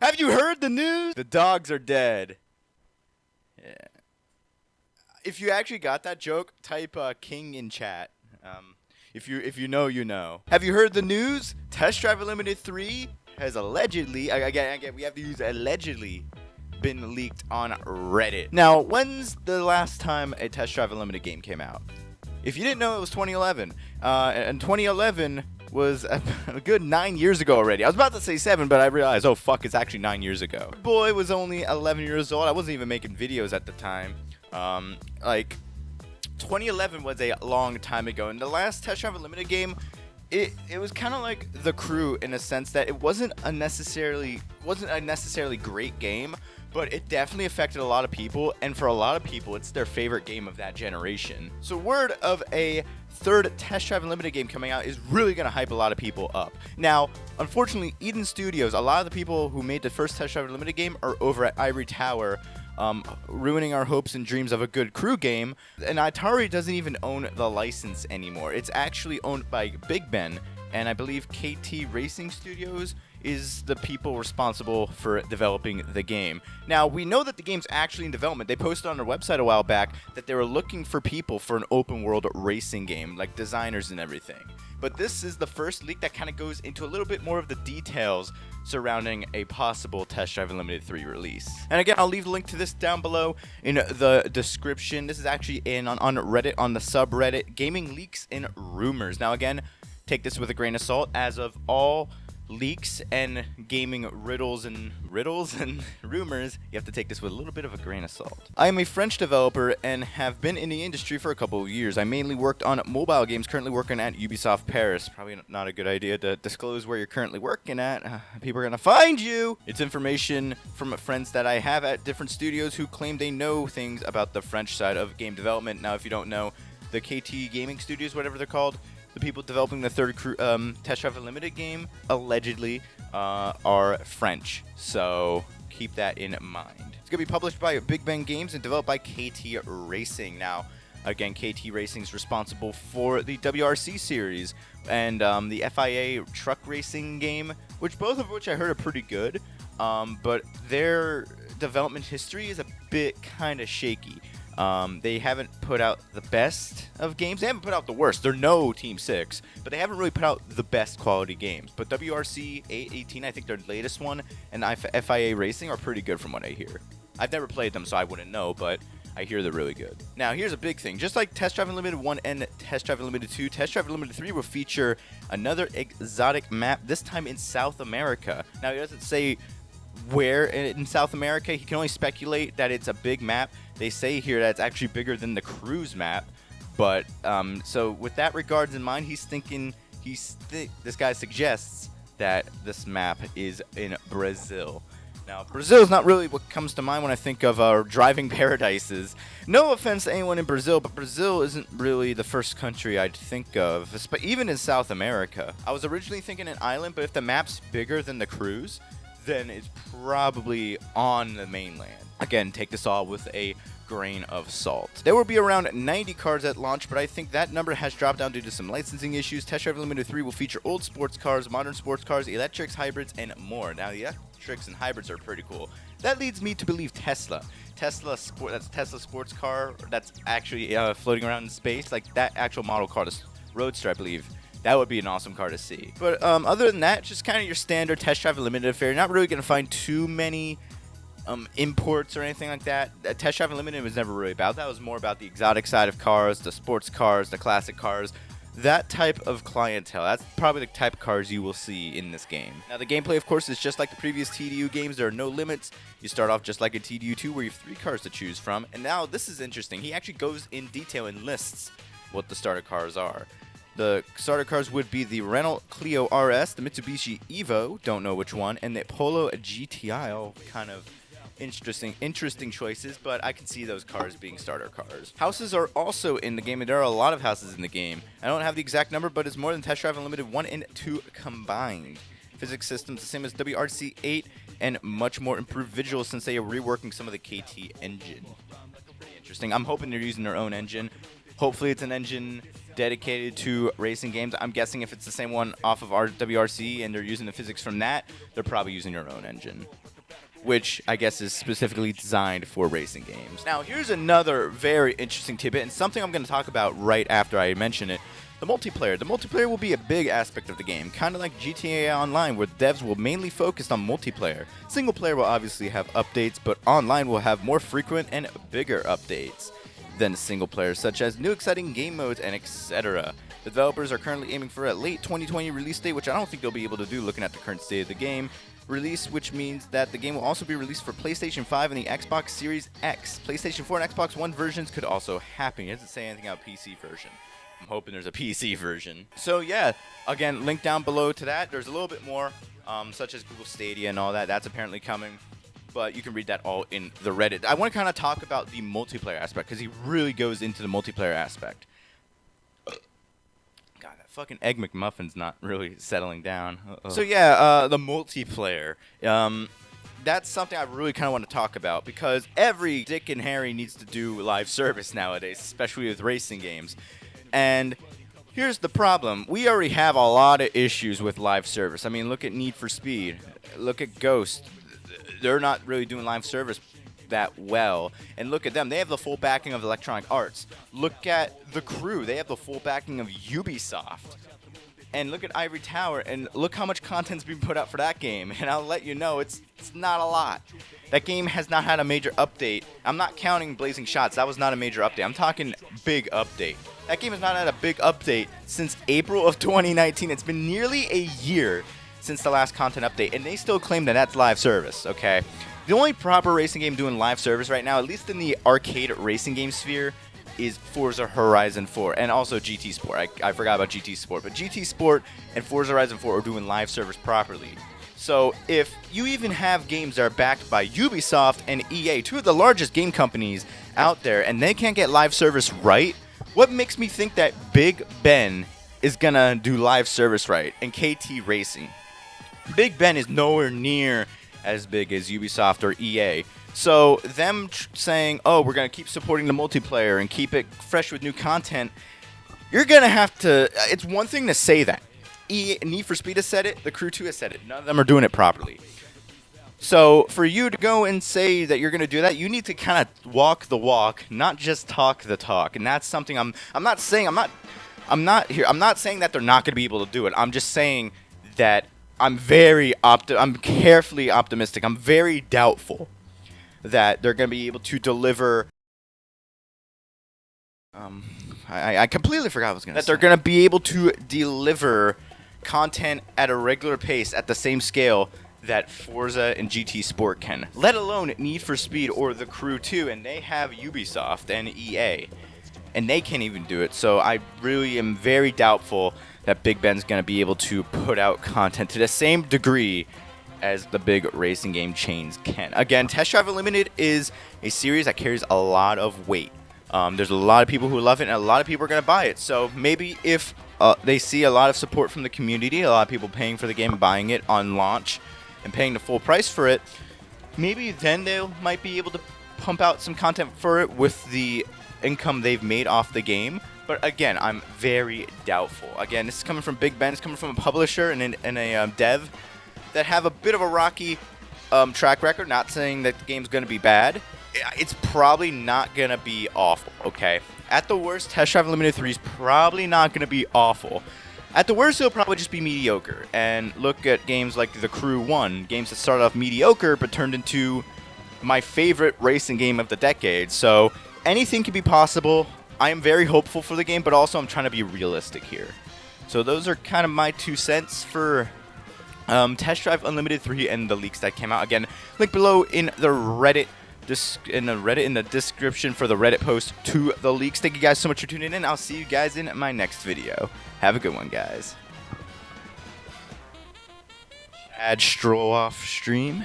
Have you heard the news? The dogs are dead. Yeah. If you actually got that joke, type King in chat. If you know, you know. Have you heard the news? Test Drive Unlimited 3 has allegedly, again, we have to use allegedly, been leaked on Reddit. Now, when's the last time a Test Drive Unlimited game came out? If you didn't know, it was 2011. And 2011 was a good 9 years ago already. I was about to say 7, but I realized, oh fuck, it's actually 9 years ago. Boy was only 11 years old. I wasn't even making videos at the time. 2011 was a long time ago, and the last Test Drive Unlimited game, it was kind of like The Crew in a sense that it wasn't a necessarily great game, but it definitely affected a lot of people, and for a lot of people, it's their favorite game of that generation. So word of a third Test Drive Unlimited game coming out is really going to hype a lot of people up. Now, unfortunately, Eden Studios, a lot of the people who made the first Test Drive Unlimited game are over at Ivory Tower, ruining our hopes and dreams of a good Crew game. And Atari doesn't even own the license anymore. It's actually owned by Big Ben, and I believe KT Racing Studios is the people responsible for developing the game. Now, we know that the game's actually in development. They posted on their website a while back that they were looking for people for an open world racing game, like designers and everything. But this is the first leak that kind of goes into a little bit more of the details surrounding a possible Test Drive Unlimited 3 release. And again, I'll leave a link to this down below in the description. This is actually on Reddit, on the subreddit, Gaming Leaks and Rumors. Now again, take this with a grain of salt, as of all leaks and gaming riddles and rumors, you have to take this with a little bit of a grain of salt. I am a French developer and have been in the industry for a couple of years. I mainly worked on mobile games, currently working at Ubisoft Paris. Probably not a good idea to disclose where you're currently working at. People are gonna find you. It's information from friends that I have at different studios who claim they know things about the French side of game development. Now, if you don't know, the KT Gaming Studios, whatever they're called, the people developing the third Test Drive Unlimited game, allegedly, are French. So keep that in mind. It's going to be published by Big Ben Games and developed by KT Racing. Now, again, KT Racing is responsible for the WRC series and the FIA truck racing game, both of which I heard are pretty good. But their development history is a bit kind of shaky. They haven't put out the best of games. They haven't put out the worst. They're no Team 6, but they haven't really put out the best quality games. But WRC 818, I think their latest one, and FIA Racing are pretty good from what I hear. I've never played them, so I wouldn't know, but I hear they're really good. Now, here's a big thing. Just like Test Drive Unlimited 1 and Test Drive Unlimited 2, Test Drive Unlimited 3 will feature another exotic map, this time in South America. Now, he doesn't say where in South America. He can only speculate that it's a big map. They say here that it's actually bigger than the Cruise map, but so with that regards in mind, this guy suggests that this map is in Brazil. Now, Brazil is not really what comes to mind when I think of driving paradises. No offense to anyone in Brazil, but Brazil isn't really the first country I'd think of, but even in South America. I was originally thinking an island, but if the map's bigger than the Cruise, then it's probably on the mainland. Again, take this all with a grain of salt. There will be around 90 cars at launch, but I think that number has dropped down due to some licensing issues. Test Drive Unlimited 3 will feature old sports cars, modern sports cars, electrics, hybrids, and more. Now, the electrics and hybrids are pretty cool. That leads me to believe Tesla. That's Tesla sports car that's actually floating around in space, like that actual model car, the Roadster, I believe. That would be an awesome car to see. But other than that, just kind of your standard Test Drive Unlimited affair. You're not really going to find too many imports or anything like that. Test Drive Unlimited was never really about that. It was more about the exotic side of cars, the sports cars, the classic cars. That type of clientele. That's probably the type of cars you will see in this game. Now, the gameplay, of course, is just like the previous TDU games. There are no limits. You start off just like a TDU 2 where you have 3 cars to choose from. And now, this is interesting. He actually goes in detail and lists what the starter cars are. The starter cars would be the Renault Clio RS, the Mitsubishi Evo, don't know which one, and the Polo GTI, all kind of interesting choices, but I can see those cars being starter cars. Houses are also in the game, and there are a lot of houses in the game. I don't have the exact number, but it's more than Test Drive Unlimited 1 and 2 combined. Physics systems the same as WRC 8 and much more improved visuals since they are reworking some of the KT engine. Pretty interesting. I'm hoping they're using their own engine. Hopefully it's an engine dedicated to racing games. I'm guessing if it's the same one off of our WRC and they're using the physics from that, they're probably using their own engine. which I guess is specifically designed for racing games. Now, here's another very interesting tidbit, and something I'm going to talk about right after I mention it. The multiplayer. The multiplayer will be a big aspect of the game, kind of like GTA Online, where devs will mainly focus on multiplayer. Single player will obviously have updates, but online will have more frequent and bigger updates than single player, such as new exciting game modes and etc. The developers are currently aiming for a late 2020 release date, which I don't think they'll be able to do looking at the current state of the game. Release, which means that the game will also be released for PlayStation 5 and the Xbox Series X. PlayStation 4 and Xbox One versions could also happen. It doesn't say anything about PC version. I'm hoping there's a PC version. So yeah, again, link down below to that. There's a little bit more, such as Google Stadia and all that. That's apparently coming, but you can read that all in the Reddit. I want to kind of talk about the multiplayer aspect, because he really goes into the multiplayer aspect. God, that fucking Egg McMuffin's not really settling down. So yeah, the multiplayer. That's something I really kind of want to talk about, because every Dick and Harry needs to do live service nowadays, especially with racing games. And here's the problem. We already have a lot of issues with live service. I mean, look at Need for Speed. Look at Ghost. They're not really doing live service that well. And look at them. They have the full backing of Electronic Arts. Look at The Crew. They have the full backing of Ubisoft. And look at Ivory Tower, and look how much content's been put out for that game. And I'll let you know, it's not a lot. That game has not had a major update. I'm not counting Blazing Shots. That was not a major update. I'm talking big update. That game has not had a big update since April of 2019. It's been nearly a year since the last content update, and they still claim that that's live service, okay? The only proper racing game doing live service right now, at least in the arcade racing game sphere, is Forza Horizon 4 and also GT Sport. I forgot about GT Sport, but GT Sport and Forza Horizon 4 are doing live service properly. So if you even have games that are backed by Ubisoft and EA, two of the largest game companies out there, and they can't get live service right, what makes me think that Big Ben is gonna do live service right and KT Racing? Big Ben is nowhere near as big as Ubisoft or EA. So them saying, oh, we're going to keep supporting the multiplayer and keep it fresh with new content, you're going to have to... It's one thing to say that. Need for Speed has said it. The Crew 2 has said it. None of them are doing it properly. So for you to go and say that you're going to do that, you need to kind of walk the walk, not just talk the talk. And that's something I'm not saying that they're not going to be able to do it. I'm just saying that I'm carefully optimistic. I'm very doubtful that they're going to be able to deliver. I completely forgot what I was going to say. That they're going to be able to deliver content at a regular pace at the same scale that Forza and GT Sport can, let alone Need for Speed or The Crew 2, and they have Ubisoft and EA, and they can't even do it. So I really am very doubtful that Big Ben's going to be able to put out content to the same degree as the big racing game chains can. Again, Test Drive Unlimited is a series that carries a lot of weight. There's a lot of people who love it, and a lot of people are going to buy it. So maybe if they see a lot of support from the community, a lot of people paying for the game and buying it on launch and paying the full price for it, maybe then they might be able to pump out some content for it with the income they've made off the game. But again, I'm very doubtful. Again, this is coming from Big Ben. It's coming from a publisher and a dev that have a bit of a rocky track record. Not saying that the game's going to be bad. It's probably not going to be awful, okay? At the worst, Test Drive Unlimited 3 is probably not going to be awful. At the worst, it'll probably just be mediocre. And look at games like The Crew 1, games that started off mediocre but turned into my favorite racing game of the decade. So anything can be possible. I am very hopeful for the game, but also I'm trying to be realistic here. So those are kind of my 2 cents for Test Drive Unlimited 3 and the leaks that came out. Again, link below in the Reddit in the description for the Reddit post to the leaks. Thank you guys so much for tuning in. I'll see you guys in my next video. Have a good one, guys. Add stroll off stream.